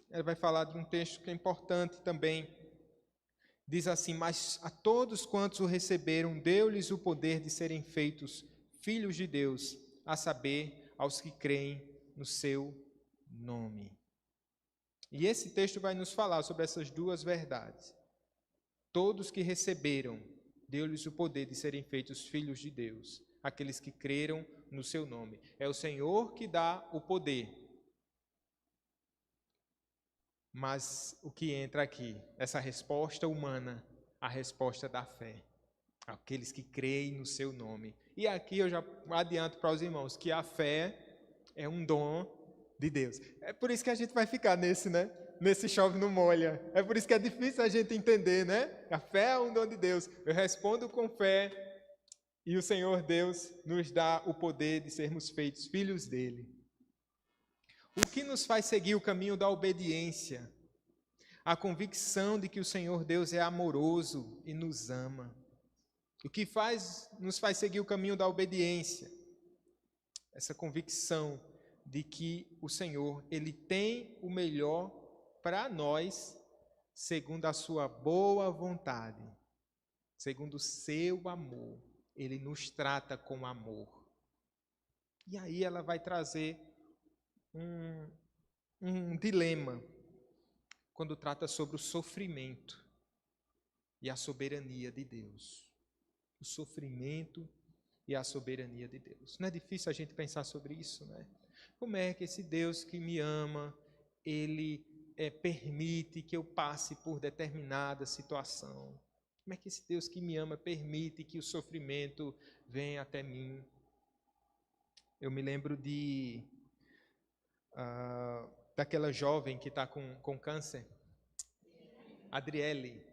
ele vai falar de um texto que é importante também. Diz assim: mas a todos quantos o receberam, deu-lhes o poder de serem feitos filhos de Deus, a saber, aos que creem no seu nome. E esse texto vai nos falar sobre essas duas verdades. Todos que receberam, deu-lhes o poder de serem feitos filhos de Deus, aqueles que creram no seu nome. É o Senhor que dá o poder. Mas o que entra aqui, essa resposta humana, a resposta da fé. Aqueles que creem no seu nome. E aqui eu já adianto para os irmãos que a fé é um dom de Deus. É por isso que a gente vai ficar nesse, né? Nesse chove não molha. É por isso que é difícil a gente entender, né? A fé é um dom de Deus. Eu respondo com fé e o Senhor Deus nos dá o poder de sermos feitos filhos dele. O que nos faz seguir o caminho da obediência? A convicção de que o Senhor Deus é amoroso e nos ama. O que nos faz seguir o caminho da obediência? Essa convicção de que o Senhor, Ele tem o melhor para nós, segundo a sua boa vontade, segundo o seu amor. Ele nos trata com amor. E aí ela vai trazer um dilema, quando trata sobre o sofrimento e a soberania de Deus. O sofrimento e a soberania de Deus. Não é difícil a gente pensar sobre isso, né? Como é que esse Deus que me ama, Ele permite que eu passe por determinada situação? Como é que esse Deus que me ama permite que o sofrimento venha até mim? Eu me lembro daquela jovem que está com câncer, Arielle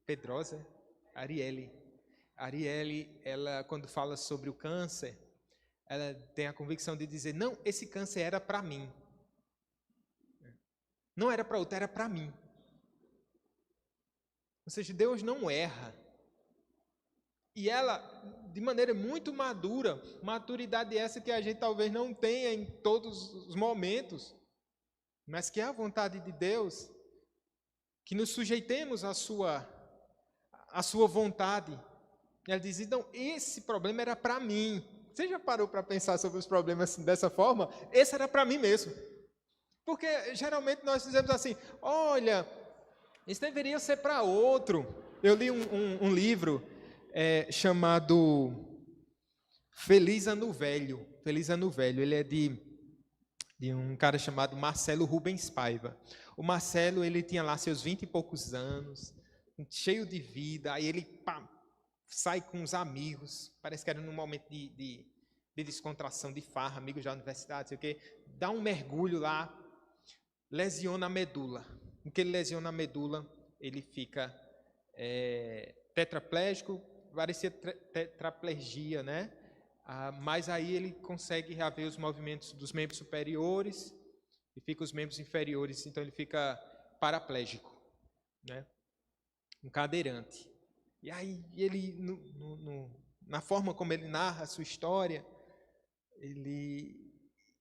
Pedrosa, Arielle, ela quando fala sobre o câncer, ela tem a convicção de dizer, não, esse câncer era para mim. Não era para outra, era para mim. Ou seja, Deus não erra. E ela, de maneira muito madura, maturidade essa que a gente talvez não tenha em todos os momentos, mas que é a vontade de Deus, que nos sujeitemos à sua vontade. Ela diz, então, esse problema era para mim. Você já parou para pensar sobre os problemas assim, dessa forma? Esse era para mim mesmo. Porque geralmente nós dizemos assim, olha, isso deveria ser para outro. Eu li um livro chamado Feliz Ano Velho. Feliz Ano Velho. Ele é de um cara chamado Marcelo Rubens Paiva. O Marcelo, ele tinha lá seus 20 e poucos anos, cheio de vida. Aí ele sai com os amigos, parece que era num momento de descontração, de farra, amigos da universidade, sei o quê, dá um mergulho lá, lesiona a medula. No que ele lesiona a medula, ele fica tetraplégico, parecia tetraplegia, né? Mas aí ele consegue reaver os movimentos dos membros superiores e fica os membros inferiores, então ele fica paraplégico, né? Um cadeirante. E aí ele, na forma como ele narra a sua história, ele,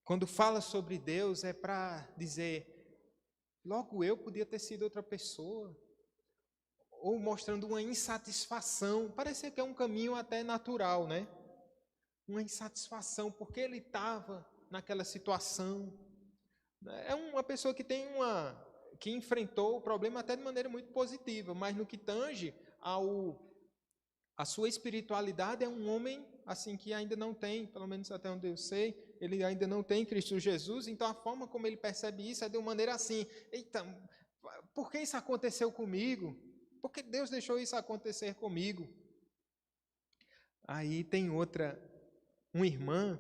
quando fala sobre Deus, é para dizer, logo eu podia ter sido outra pessoa, ou mostrando uma insatisfação, parece que é um caminho até natural, né? Uma insatisfação, porque ele estava naquela situação. É uma pessoa que que enfrentou o problema até de maneira muito positiva, mas no que tange a sua espiritualidade, é um homem assim que ainda não tem, pelo menos até onde eu sei, ele ainda não tem Cristo Jesus, então a forma como ele percebe isso é de uma maneira assim, eita, por que isso aconteceu comigo? Por que Deus deixou isso acontecer comigo? Aí tem uma irmã,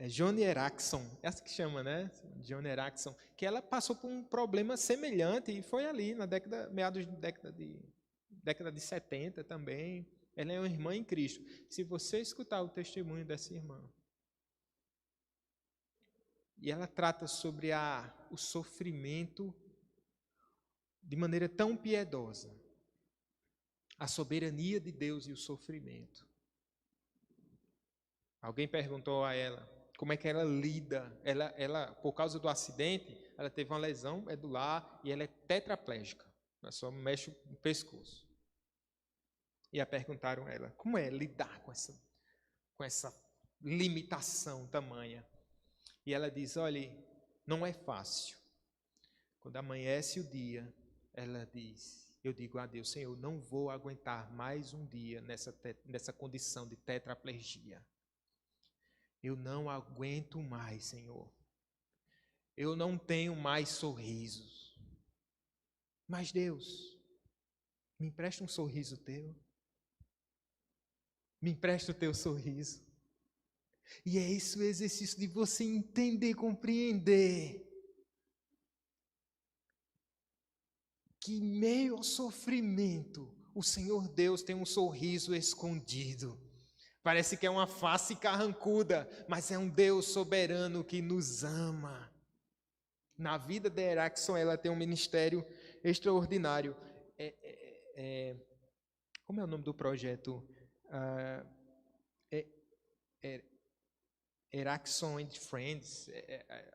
Joni Eareckson, essa que chama, né? Joni Eareckson, que ela passou por um problema semelhante e foi ali na meados de década de 70 também. Ela é uma irmã em Cristo. Se você escutar o testemunho dessa irmã, e ela trata sobre o sofrimento de maneira tão piedosa, a soberania de Deus e o sofrimento. Alguém perguntou a ela como é que ela lida. Ela, por causa do acidente, ela teve uma lesão medular e ela é tetraplégica. Ela só mexe o pescoço. E a perguntaram a ela, como é lidar com essa limitação tamanha? E ela diz, olha, não é fácil. Quando amanhece o dia, ela diz, eu digo a Deus, Senhor, não vou aguentar mais um dia nessa condição de tetraplegia. Eu não aguento mais, Senhor. Eu não tenho mais sorrisos. Mas Deus, me empresta um sorriso teu. Me empresta o teu sorriso. E é esse o exercício de você entender, compreender que em meio ao sofrimento, o Senhor Deus tem um sorriso escondido. Parece que é uma face carrancuda, mas é um Deus soberano que nos ama. Na vida de Eareckson, ela tem um ministério extraordinário. Como é o nome do projeto? Eareckson and Friends,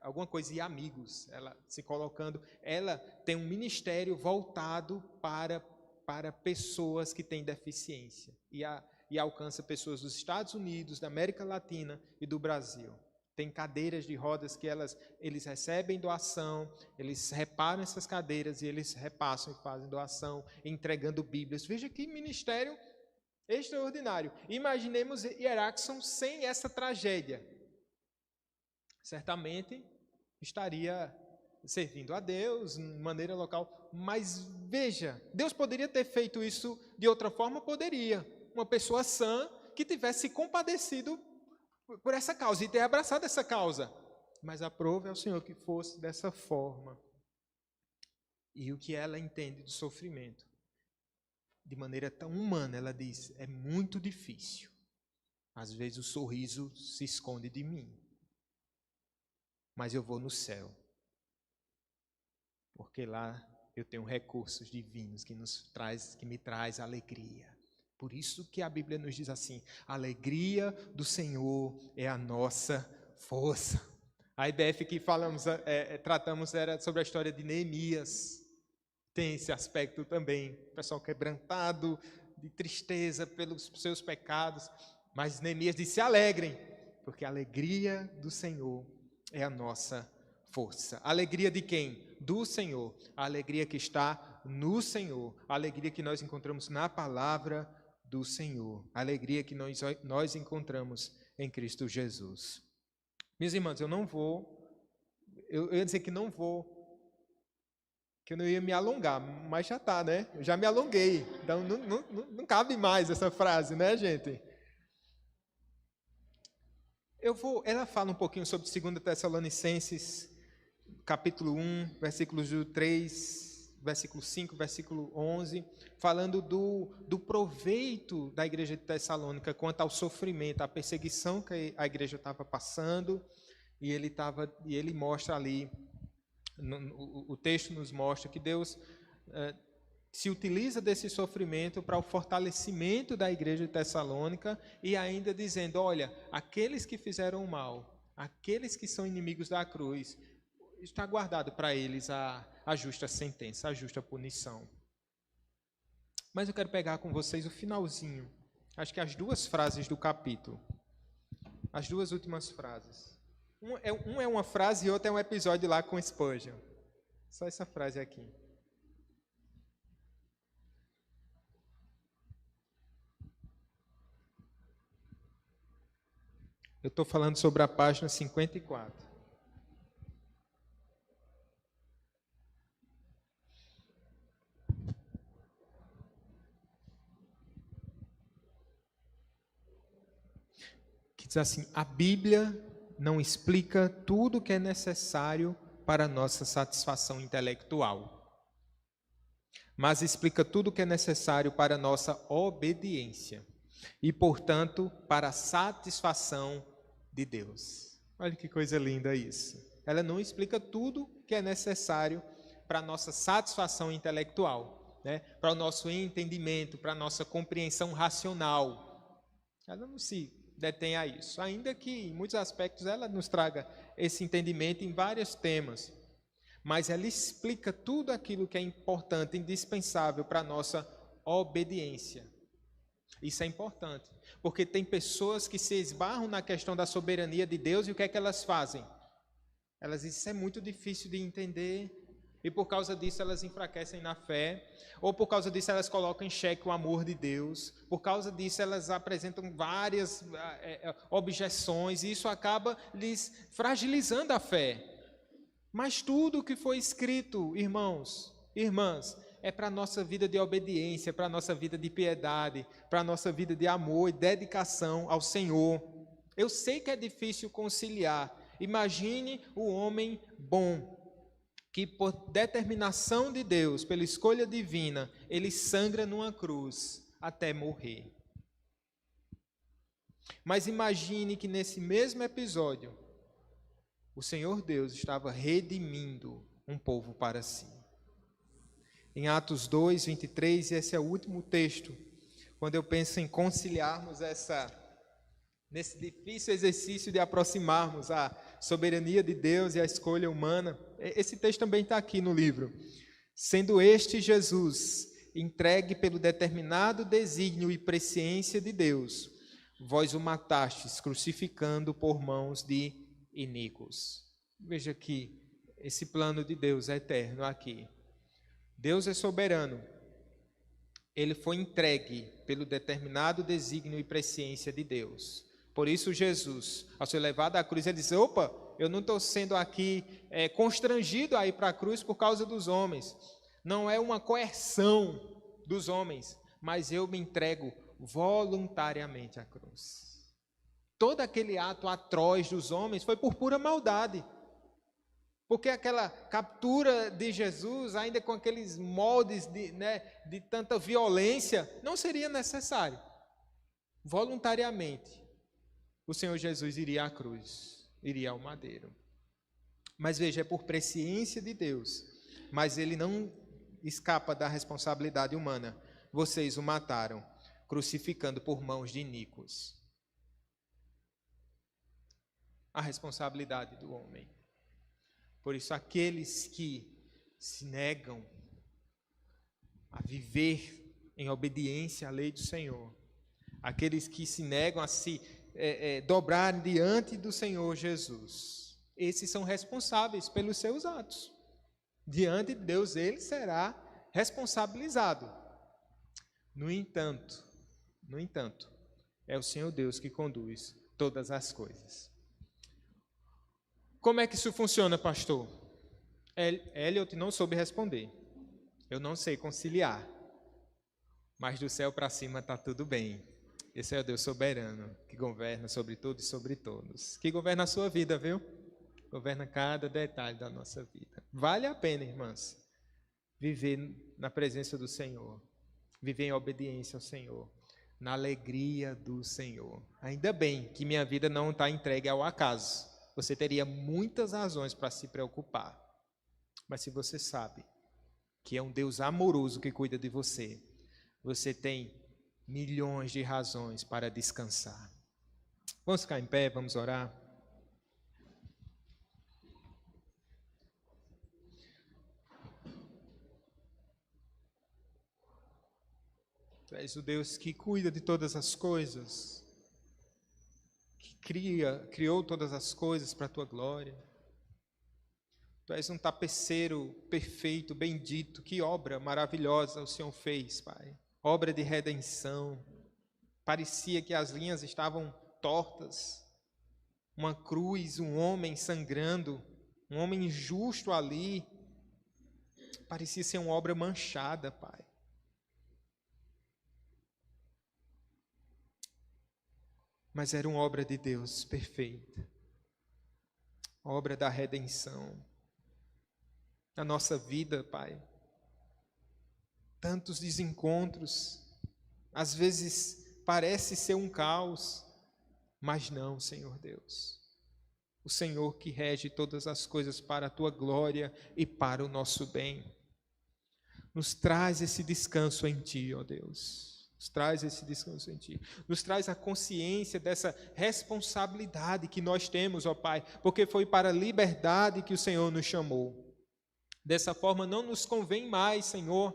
alguma coisa, e amigos. Ela se colocando. Ela tem um ministério voltado para pessoas que têm deficiência. E alcança pessoas dos Estados Unidos, da América Latina e do Brasil. Tem cadeiras de rodas que eles recebem doação, eles reparam essas cadeiras e eles repassam e fazem doação, entregando Bíblias. Veja que ministério extraordinário. Imaginemos Eareckson sem essa tragédia. Certamente estaria servindo a Deus de maneira local. Mas veja, Deus poderia ter feito isso de outra forma? Poderia. Uma pessoa sã que tivesse se compadecido por essa causa e ter abraçado essa causa. Mas aprove ao Senhor que fosse dessa forma. E o que ela entende do sofrimento, de maneira tão humana, ela diz, é muito difícil. Às vezes o sorriso se esconde de mim. Mas eu vou no céu. Porque lá eu tenho recursos divinos que me traz alegria. Por isso que a Bíblia nos diz assim, a alegria do Senhor é a nossa força. A IBF que tratamos era sobre a história de Neemias. Tem esse aspecto também, o pessoal quebrantado, de tristeza pelos seus pecados. Mas Neemias disse, se alegrem, porque a alegria do Senhor é a nossa força. A alegria de quem? Do Senhor. A alegria que está no Senhor. A alegria que nós encontramos na palavra do Senhor. A alegria que nós encontramos em Cristo Jesus. Meus irmãos, eu ia dizer que não vou, que eu não ia me alongar, mas já está, né? Eu já me alonguei, então não cabe mais essa frase, né, gente? Ela fala um pouquinho sobre 2 Tessalonicenses, capítulo 1, versículos 3, versículo 5, versículo 11, falando do proveito da igreja de Tessalônica quanto ao sofrimento, à perseguição que a igreja estava passando, e ele mostra ali, o texto nos mostra que Deus se utiliza desse sofrimento para o fortalecimento da igreja de Tessalônica e ainda dizendo, olha, aqueles que fizeram o mal, aqueles que são inimigos da cruz, está guardado para eles a justa sentença, a justa punição. Mas eu quero pegar com vocês o finalzinho, acho que as duas frases do capítulo, as duas últimas frases. Um é uma frase e outra é um episódio lá com Spurgeon. Só essa frase aqui. Eu estou falando sobre a página 54. Diz assim: a Bíblia não explica tudo o que é necessário para a nossa satisfação intelectual, mas explica tudo o que é necessário para a nossa obediência e, portanto, para a satisfação de Deus. Olha que coisa linda isso. Ela não explica tudo o que é necessário para a nossa satisfação intelectual, né? Para o nosso entendimento, para a nossa compreensão racional. Ela não se detém a isso, ainda que em muitos aspectos ela nos traga esse entendimento em vários temas, mas ela explica tudo aquilo que é importante, indispensável para a nossa obediência. Isso é importante, porque tem pessoas que se esbarram na questão da soberania de Deus e o que é que elas fazem? Elas dizem: isso é muito difícil de entender, e por causa disso elas enfraquecem na fé, ou por causa disso elas colocam em xeque o amor de Deus, por causa disso elas apresentam várias objeções, e isso acaba lhes fragilizando a fé. Mas tudo o que foi escrito, irmãos, irmãs, é para a nossa vida de obediência, para a nossa vida de piedade, para a nossa vida de amor e dedicação ao Senhor. Eu sei que é difícil conciliar. Imagine o homem bom, que por determinação de Deus, pela escolha divina, ele sangra numa cruz até morrer. Mas imagine que nesse mesmo episódio, o Senhor Deus estava redimindo um povo para si. Em Atos 2, 23, e esse é o último texto, quando eu penso em conciliarmos nesse difícil exercício de aproximarmos a soberania de Deus e a escolha humana, esse texto também está aqui no livro. Sendo este Jesus entregue pelo determinado desígnio e presciência de Deus, vós o matastes, crucificando por mãos de iníquos. Veja que esse plano de Deus é eterno aqui. Deus é soberano. Ele foi entregue pelo determinado desígnio e presciência de Deus. Por isso Jesus, ao ser levado à cruz, ele diz: opa, eu não estou sendo aqui constrangido a ir para a cruz por causa dos homens. Não é uma coerção dos homens, mas eu me entrego voluntariamente à cruz. Todo aquele ato atroz dos homens foi por pura maldade. Porque aquela captura de Jesus, ainda com aqueles moldes de tanta violência, não seria necessário. Voluntariamente, o Senhor Jesus iria à cruz, iria ao madeiro. Mas veja, é por presciência de Deus, mas ele não escapa da responsabilidade humana. Vocês o mataram, crucificando por mãos de iníquos. A responsabilidade do homem. Por isso, aqueles que se negam a viver em obediência à lei do Senhor, aqueles que se negam a se dobrar diante do Senhor Jesus, esses são responsáveis pelos seus atos. Diante de Deus, ele será responsabilizado. No entanto, é o Senhor Deus que conduz todas as coisas. Como é que isso funciona, pastor? Eliot não soube responder. Eu não sei conciliar. Mas do céu para cima está tudo bem. Esse é o Deus soberano, que governa sobre tudo e sobre todos. Que governa a sua vida, viu? Governa cada detalhe da nossa vida. Vale a pena, irmãs, viver na presença do Senhor. Viver em obediência ao Senhor. Na alegria do Senhor. Ainda bem que minha vida não está entregue ao acaso. Você teria muitas razões para se preocupar. Mas se você sabe que é um Deus amoroso que cuida de você, você tem milhões de razões para descansar. Vamos ficar em pé, vamos orar. Tu és o Deus que cuida de todas as coisas, criou todas as coisas para a tua glória. Tu és um tapeceiro perfeito, bendito, que obra maravilhosa o Senhor fez, Pai. Obra de redenção. Parecia que as linhas estavam tortas. Uma cruz, um homem sangrando, um homem injusto ali. Parecia ser uma obra manchada, Pai. mas era uma obra de Deus perfeita, obra da redenção. Na nossa vida, Pai, tantos desencontros, às vezes parece ser um caos, mas não, Senhor Deus. O Senhor que rege todas as coisas para a Tua glória e para o nosso bem. Nos traz esse descanso em Ti, ó Deus. Nos traz esse descanso em Ti. Nos traz a consciência dessa responsabilidade que nós temos, ó Pai, porque foi para a liberdade que o Senhor nos chamou. Dessa forma, não nos convém mais, Senhor,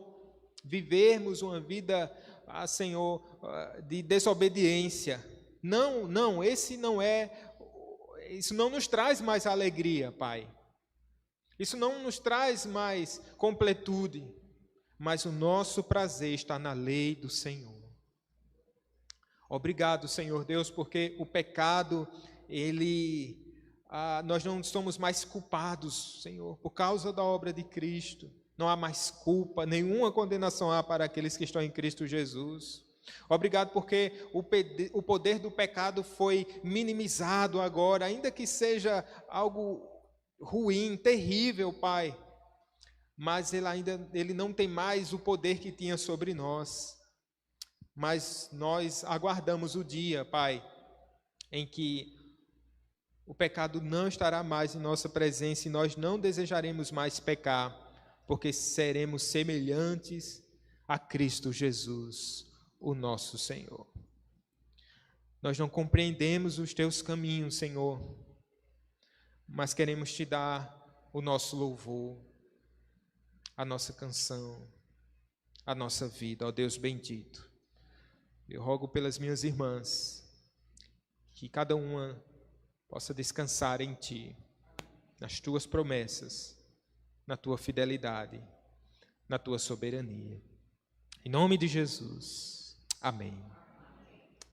vivermos uma vida, Senhor, de desobediência. Não, isso não nos traz mais alegria, Pai. Isso não nos traz mais completude, mas o nosso prazer está na lei do Senhor. Obrigado, Senhor Deus, porque o pecado, nós não somos mais culpados, Senhor, por causa da obra de Cristo. Não há mais culpa, nenhuma condenação há para aqueles que estão em Cristo Jesus. Obrigado porque o poder do pecado foi minimizado agora, ainda que seja algo ruim, terrível, Pai, mas ele não tem mais o poder que tinha sobre nós. Mas nós aguardamos o dia, Pai, em que o pecado não estará mais em nossa presença e nós não desejaremos mais pecar, porque seremos semelhantes a Cristo Jesus, o nosso Senhor. Nós não compreendemos os teus caminhos, Senhor, mas queremos te dar o nosso louvor, a nossa canção, a nossa vida, ó Deus bendito. Eu rogo pelas minhas irmãs, que cada uma possa descansar em Ti, nas Tuas promessas, na Tua fidelidade, na Tua soberania. Em nome de Jesus. Amém.